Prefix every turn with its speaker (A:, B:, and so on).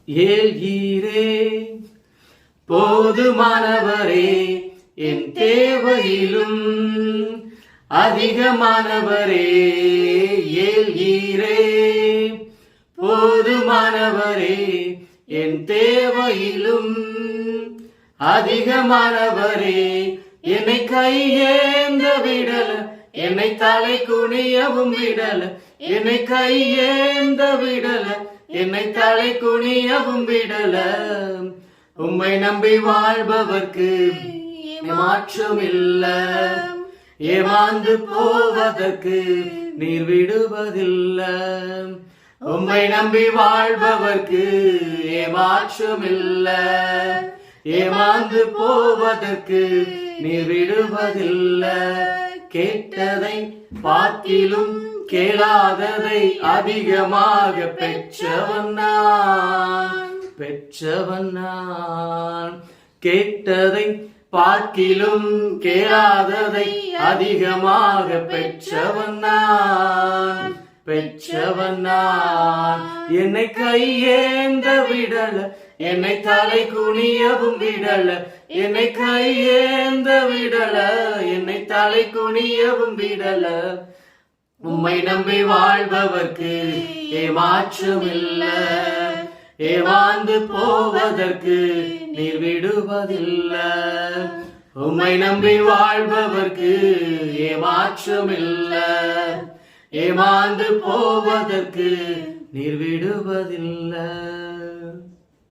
A: ஏல்கிறே போதுமானவரே என் தேவையிலும் அதிகமானவரே ஏல்கிறே போதுமானவரே என் தேவையிலும் அதிகமானவரே என்னை கையேந்த விடல என்னை தலை குனியவும் விடல என்னை கையேந்த விடல என்னை தலை குனியவும் விடல உம்மை நம்பி வாழ்பவர்க்கு மாற்றம் இல்ல ஏமாந்து போவதற்கு நீர் விடுவதில்ல உம்மை நம்பி வாழ்பவர்க்கு ஏமாற்றம் இல்ல ஏமாந்து போவதற்கு நீர் விடுவதில்ல கேட்டதை பார்க்கிலும் கேளாததை அதிகமாக பெற்றவன் நான் கேட்டதை பார்க்கிலும் கேளாததை அதிகமாக பெற்றவன் நான் என்னை கையேந்த விடல என்னை தலை குனியவும் விடல என்னை கையேந்த விடல என்னை தலை குனியவும் விடல உம்மை நம்பி வாழ்பவர்க்கு ஏமாற்றம் இல்ல ஏமாந்து போவதற்கு நீர் விடுவதில்ல உம்மை நம்பி வாழ்பவர்க்கு ஏமாற்றம் இல்ல ஏமாந்து போவதற்கு நீர் விடுவதில்லை.